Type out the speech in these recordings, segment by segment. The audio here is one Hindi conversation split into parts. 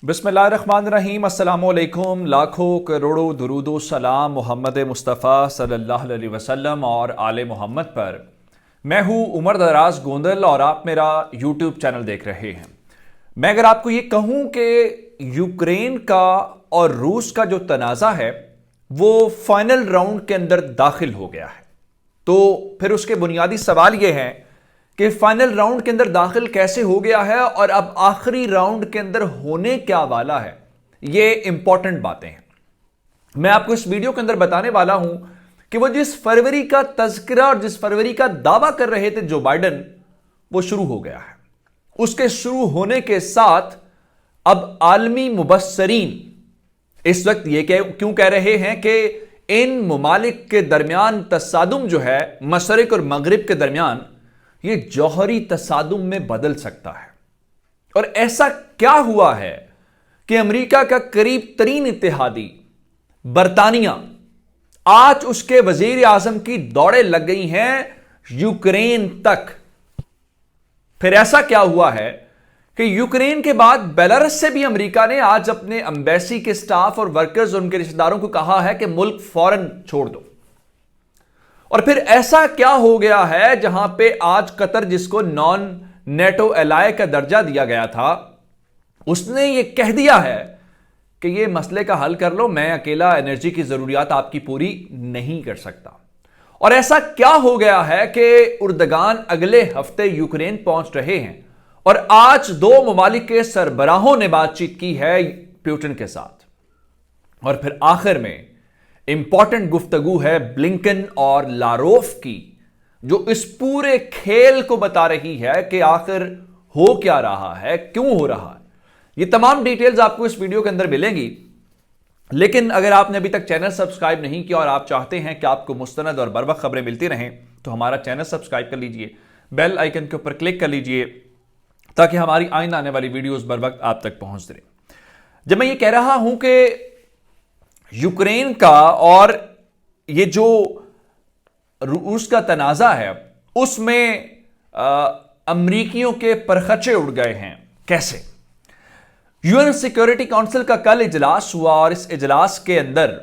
बिस्मिल्लाहिर्रहमानिर्रहीम, अस्सलामुअलैकुम। लाखों करोड़ों दुरूदो सलाम मोहम्मद मुस्तफ़ा सल्लल्लाहु अलैहि वसल्लम और आले मोहम्मद पर। मैं हूँ उमर दराज गोंदल और आप मेरा यूट्यूब चैनल देख रहे हैं। मैं अगर आपको ये कहूँ कि यूक्रेन का और रूस का जो तनाज़ा है वो फाइनल राउंड के अंदर दाखिल हो गया है, तो फिर उसके बुनियादी सवाल ये हैं कि फाइनल राउंड के अंदर दाखिल कैसे हो गया है और अब आखिरी राउंड के अंदर होने क्या वाला है। ये इंपॉर्टेंट बातें हैं। मैं आपको इस वीडियो के अंदर बताने वाला हूं कि वो जिस फरवरी का तज़किरा और जिस फरवरी का दावा कर रहे थे जो बाइडन, वो शुरू हो गया है। उसके शुरू होने के साथ अब आलमी मुबस्सरीन इस वक्त ये क्यों कह रहे हैं कि इन ममालिक के दरमियान तसादुम जो है मशरिक और मगरिब के दरमियान, ये जौहरी तसादुम में बदल सकता है। और ऐसा क्या हुआ है कि अमेरिका का करीब तरीन इत्तेहादी बरतानिया, आज उसके वजीर आजम की दौड़ें लग गई हैं यूक्रेन तक। फिर ऐसा क्या हुआ है कि यूक्रेन के बाद बेलारूस से भी अमेरिका ने आज अपने एम्बेसी के स्टाफ और वर्कर्स और उनके रिश्तेदारों को कहा है कि मुल्क फौरन छोड़ दो। और फिर ऐसा क्या हो गया है जहां पे आज कतर, जिसको नॉन नेटो एलाय का दर्जा दिया गया था, उसने ये कह दिया है कि ये मसले का हल कर लो, मैं अकेला एनर्जी की जरूरियात आपकी पूरी नहीं कर सकता। और ऐसा क्या हो गया है कि उर्दगान अगले हफ्ते यूक्रेन पहुंच रहे हैं और आज दो ममालिक के सरबराहों ने बातचीत की है पुतिन के साथ। और फिर आखिर में इंपॉर्टेंट गुफ्तगू है ब्लिंकन और लारोफ की, जो इस पूरे खेल को बता रही है कि आखिर हो क्या रहा है, क्यों हो रहा है। ये तमाम डिटेल्स आपको इस वीडियो के अंदर मिलेंगी। लेकिन अगर आपने अभी तक चैनल सब्सक्राइब नहीं किया और आप चाहते हैं कि आपको मुस्तनद और बरवक्त खबरें मिलती रहें, तो हमारा चैनल सब्सक्राइब कर लीजिए, बेल आइकन के ऊपर क्लिक कर लीजिए ताकि हमारी आइंदा आने वाली वीडियोस बर वक्त आप तक पहुंचती रहे। जब मैं ये कह रहा हूं कि यूक्रेन का और ये जो रूस का तनाजा है उसमें अमरीकियों के परखचे उड़ गए हैं, कैसे? यूएन सिक्योरिटी काउंसिल का कल इजलास हुआ और इस इजलास के अंदर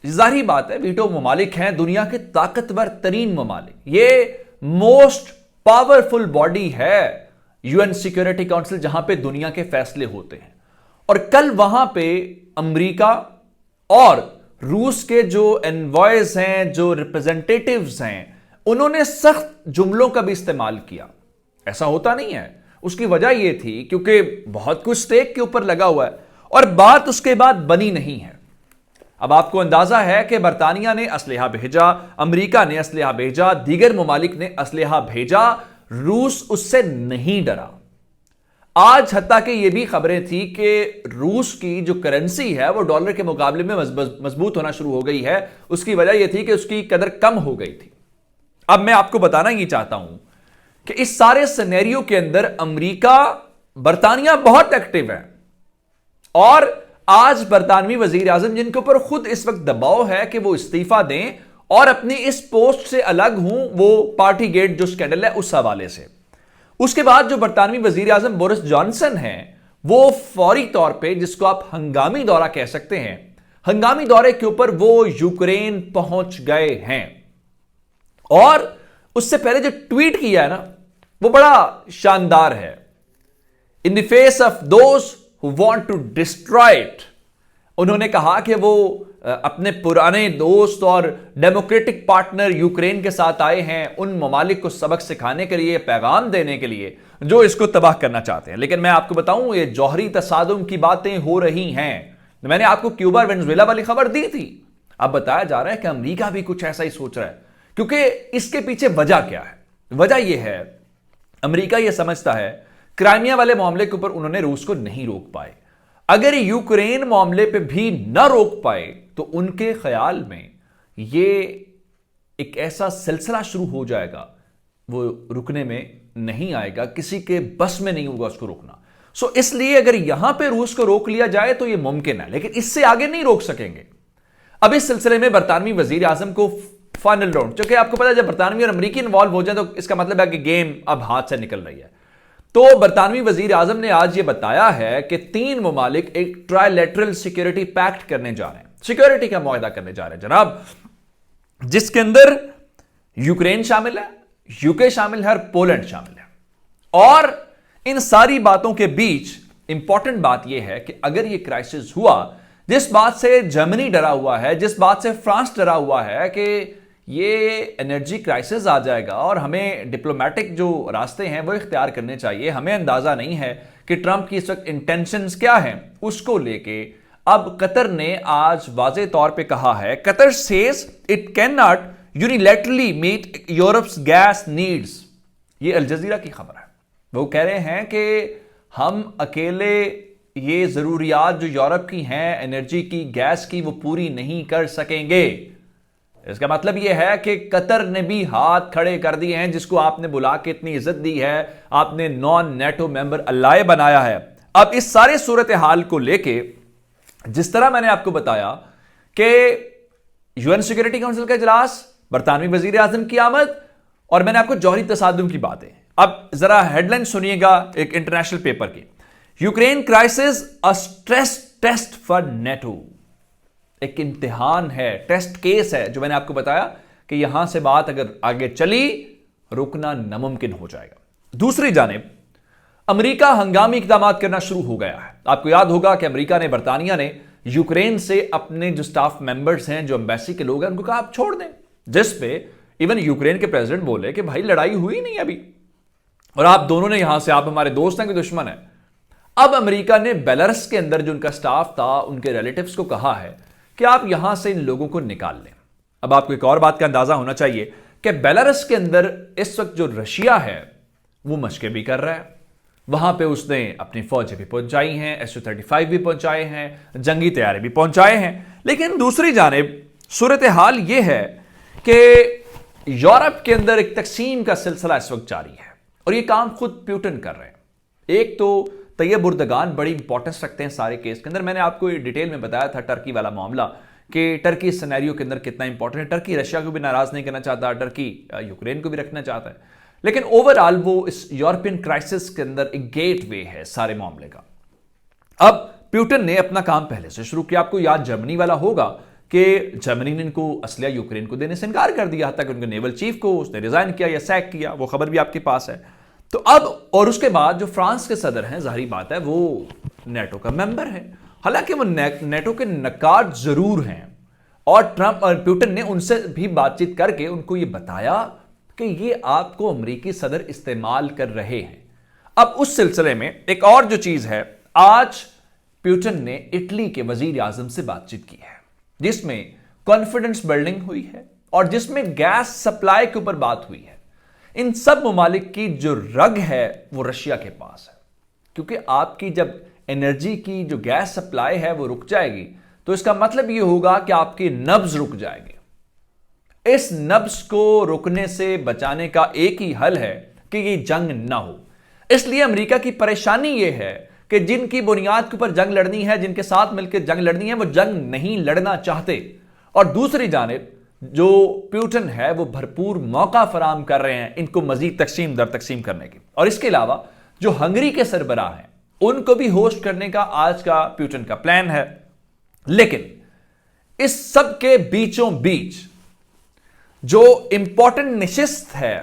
जाहिर बात है वीटो ममालिक हैं दुनिया के ताकतवर तरीन ममालिक। ये मोस्ट पावरफुल बॉडी है यूएन सिक्योरिटी काउंसिल, जहां पे दुनिया के फैसले होते हैं। और कल वहां पे अमेरिका और रूस के जो एनवॉयज हैं, जो रिप्रेजेंटेटिव्स हैं, उन्होंने सख्त जुमलों का भी इस्तेमाल किया। ऐसा होता नहीं है। उसकी वजह यह थी क्योंकि बहुत कुछ स्टेक के ऊपर लगा हुआ है और बात उसके बाद बनी नहीं है। अब आपको अंदाजा है कि बरतानिया ने असलहा भेजा, अमेरिका ने असलहा भेजा, दीगर ममालिक ने असलहा भेजा, रूस उससे नहीं डरा। आज हत्ता कि यह भी खबरें थी कि रूस की जो करेंसी है वो डॉलर के मुकाबले में मजबूत होना शुरू हो गई है। उसकी वजह यह थी कि उसकी कदर कम हो गई थी। अब मैं आपको बताना ही चाहता हूं कि इस सारे सिनेरियो के अंदर अमेरिका, बरतानिया बहुत एक्टिव है। और आज बरतानवी वजीर आजम, जिनके ऊपर खुद इस वक्त दबाव है कि वो इस्तीफा दें और अपनी इस पोस्ट से अलग हूं, वो पार्टी गेट जो स्कैंडल है उस हवाले से। उसके बाद जो बरतानवी वजीर आजम बोरिस जॉनसन हैं, वो फौरी तौर पे, जिसको आप हंगामी दौरा कह सकते हैं, हंगामी दौरे के ऊपर वो यूक्रेन पहुंच गए हैं। और उससे पहले जो ट्वीट किया है ना, वो बड़ा शानदार है। In the face of those who want to destroy it, उन्होंने कहा कि वो अपने पुराने दोस्त और डेमोक्रेटिक पार्टनर यूक्रेन के साथ आए हैं उन ममालिक को सबक सिखाने के लिए, पैगाम देने के लिए जो इसको तबाह करना चाहते हैं। लेकिन मैं आपको बताऊं, ये जौहरी तसादुम की बातें हो रही हैं। मैंने आपको क्यूबा और वेनेजुएला वाली खबर दी थी। अब बताया जा रहा है कि अमेरिका भी कुछ ऐसा ही सोच रहा है। क्योंकि इसके पीछे वजह क्या है? वजह यह है, अमेरिका यह समझता है क्राइमिया वाले मामले के ऊपर उन्होंने रूस को नहीं रोक पाए। अगर यूक्रेन मामले पे भी न रोक पाए तो उनके ख्याल में यह एक ऐसा सिलसिला शुरू हो जाएगा, वो रुकने में नहीं आएगा, किसी के बस में नहीं होगा उसको रोकना। सो इसलिए अगर यहां पे रूस को रोक लिया जाए तो यह मुमकिन है, लेकिन इससे आगे नहीं रोक सकेंगे। अब इस सिलसिले में बरतानवी वजीर आजम को फाइनल राउंड, क्योंकि आपको पता है जब बरतानवी और अमरीकी इन्वॉल्व हो जाए तो इसका मतलब है कि गेम अब हाथ से निकल रही है। तो बरतानवी वजीर आजम ने आज यह बताया है कि 3 ममालिक एक ट्राइलेटरल सिक्योरिटी पैक्ट करने जा रहे हैं, सिक्योरिटी का मुआहदा करने जा रहे हैं जनाब, जिसके अंदर यूक्रेन शामिल है, यूके शामिल है और पोलैंड शामिल है। और इन सारी बातों के बीच इंपॉर्टेंट बात यह है कि अगर यह क्राइसिस हुआ, जिस बात से जर्मनी डरा हुआ है, जिस बात से फ्रांस डरा हुआ है कि ये एनर्जी क्राइसिस आ जाएगा और हमें डिप्लोमेटिक जो रास्ते हैं वो इख्तियार करने चाहिए, हमें अंदाजा नहीं है कि ट्रंप की इस वक्त इंटेंशंस क्या हैं, उसको लेके अब कतर ने आज वाज़े तौर पे कहा है, Qatar says it can not unilaterally meet Europe's gas needs. ये अल जजीरा की खबर है। वो कह रहे हैं कि हम अकेले ये जरूरियात जो यूरोप की हैं एनर्जी की, गैस की, वो पूरी नहीं कर सकेंगे। इसका मतलब यह है कि कतर ने भी हाथ खड़े कर दिए हैं, जिसको आपने बुला के इतनी इज्जत दी है, आपने नॉन नेटो मेंबर अल्लाह बनाया है। अब इस सारे सूरत हाल को लेके जिस तरह मैंने आपको बताया कि यूएन सिक्योरिटी काउंसिल का इजलास, बरतानवी वजीर आजम की आमद, और मैंने आपको जौहरी तसादुम की बातें। अब जरा हेडलाइन सुनिएगा एक इंटरनेशनल पेपर की, Ukraine crisis a stress test for NATO. एक इम्तिहान है, टेस्ट केस है, जो मैंने आपको बताया कि यहां से बात अगर आगे चली रुकना नामुमकिन हो जाएगा। दूसरी जानिब अमेरिका हंगामी इकदाम करना शुरू हो गया है। आपको याद होगा कि अमेरिका ने, बरतानिया ने यूक्रेन से अपने जो स्टाफ मेंबर्स हैं, जो एम्बेसी के लोग हैं, उनको कहा आप छोड़ दें, जिस पे इवन यूक्रेन के प्रेसिडेंट बोले कि भाई लड़ाई हुई नहीं अभी, और आप दोनों ने यहां से, आप हमारे दोस्त हैं कि दुश्मन है। अब अमेरिका ने बेलारूस के अंदर जो उनका स्टाफ था, उनके रिलेटिव्स को कहा है कि आप यहां से इन लोगों को निकाल लें। अब आपको एक और बात का अंदाजा होना चाहिए कि बेलारूस के अंदर इस वक्त जो रशिया है वो मशकें भी कर रहा है। वहां पे उसने अपनी फौजें भी पहुंचाई हैं, Su-35 भी पहुंचाए हैं, जंगी तैयारे भी पहुंचाए हैं। लेकिन दूसरी जानिब सूरत हाल यह है कि यूरोप के अंदर एक तकसीम का सिलसिला इस वक्त जारी है, और यह काम खुद प्यूटन कर रहे हैं। एक तो तैयब उर्दगान बड़ी इंपॉर्टेंस रखते हैं सारे केस के अंदर। मैंने आपको डिटेल में बताया था टर्की वाला मामला कि टर्की इस सिनेरियो के अंदर कितना इंपॉर्टेंट है। टर्की रशिया को भी नाराज नहीं करना चाहता, टर्की यूक्रेन को भी रखना चाहता है, लेकिन ओवरऑल वो इस यूरोपियन क्राइसिस के अंदर एक गेटवे है सारे मामले का। अब प्यूटन ने अपना काम पहले से शुरू किया। आपको याद जर्मनी वाला होगा कि जर्मनी ने इनको असलिया यूक्रेन को देने से इनकार कर दिया, तक उनके नेवल चीफ को उसने रिजाइन किया या सैक किया, वो खबर भी आपके पास है। तो अब और उसके बाद जो फ्रांस के सदर हैं, जाहिर बात है वो नेटो का मेंबर है, हालांकि वो नेटो के नकाद जरूर हैं, और ट्रंप और प्यूटन ने उनसे भी बातचीत करके उनको ये बताया कि ये आपको अमेरिकी सदर इस्तेमाल कर रहे हैं। अब उस सिलसिले में एक और जो चीज है, आज प्यूटन ने इटली के वजीर आजम से बातचीत की है, जिसमें कॉन्फिडेंस बिल्डिंग हुई है और जिसमें गैस सप्लाई के ऊपर बात हुई है। इन सब ममालिक की जो रग है वो रशिया के पास है, क्योंकि आपकी जब एनर्जी की जो गैस सप्लाई है वो रुक जाएगी तो इसका मतलब ये होगा कि आपकी नब्ज रुक जाएगी। इस नब्ज को रुकने से बचाने का एक ही हल है कि ये जंग ना हो। इसलिए अमेरिका की परेशानी ये है कि जिनकी बुनियाद के ऊपर जंग लड़नी है, जिनके साथ मिलकर जंग लड़नी है, वो जंग नहीं लड़ना चाहते, और दूसरी जानिब जो प्यूटन है वो भरपूर मौका फराम कर रहे हैं इनको मजीद तकसीम दर तकसीम करने की। और इसके अलावा जो हंगरी के सरबराह हैं उनको भी होस्ट करने का आज का प्यूटन का प्लान है। लेकिन इस सब के बीचों बीच जो इंपॉर्टेंट नशिस्त है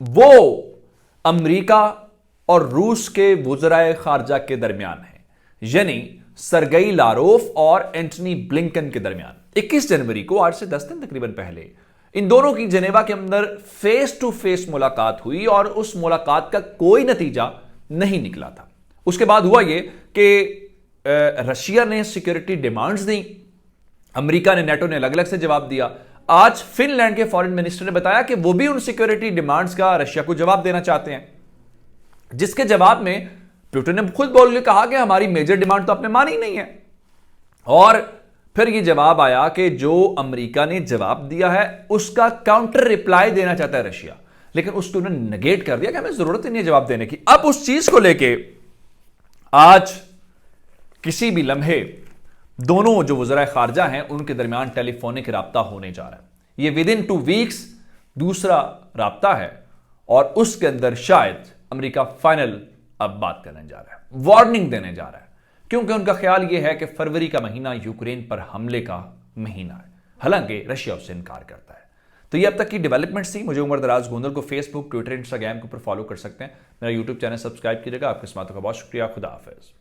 वो अमेरिका और रूस के वुज़राए खारजा के दरमियान है, यानी सरगई लारोफ और एंटनी ब्लिंकन के दरमियान। 21 जनवरी को, आज से 10 दिन तकरीबन पहले, इन दोनों की जेनेवा के अंदर फेस टू फेस मुलाकात हुई और उस मुलाकात का कोई नतीजा नहीं निकला था। उसके बाद हुआ यह कि रशिया ने सिक्योरिटी डिमांड्स दी, अमेरिका ने, नेटो ने अलग अलग से जवाब दिया। आज फिनलैंड के फॉरेन मिनिस्टर ने बताया कि वो भी उन सिक्योरिटी डिमांड्स का रशिया को जवाब देना चाहते हैं, जिसके जवाब में प्यूटन ने खुद बोल के कहा कि हमारी मेजर डिमांड तो आपने मानी नहीं है। और फिर यह जवाब आया कि जो अमेरिका ने जवाब दिया है उसका काउंटर रिप्लाई देना चाहता है रशिया, लेकिन उसको उन्होंने नेगेट कर दिया कि हमें जरूरत ही नहीं है जवाब देने की। अब उस चीज को लेके आज किसी भी लम्हे दोनों जो वज़राए खारजा हैं उनके दरमियान टेलीफोनिक राब्ता होने जा रहा है। यह विद इन 2 वीक्स दूसरा राब्ता है, और उसके अंदर शायद अमेरिका फाइनल अब बात करने जा रहा है, वार्निंग देने जा रहा है, क्योंकि उनका ख्याल यह है कि फरवरी का महीना यूक्रेन पर हमले का महीना है, हालांकि रशिया उससे इनकार करता है। तो ये अब तक की डेवलपमेंट्स थी। मुझे उमर दराज गोंदल को फेसबुक, ट्विटर, इंस्टाग्राम के ऊपर फॉलो कर सकते हैं। मेरा यूट्यूब चैनल सब्सक्राइब कीजिएगा। आपके समातों का बहुत शुक्रिया। खुदा हाफिज।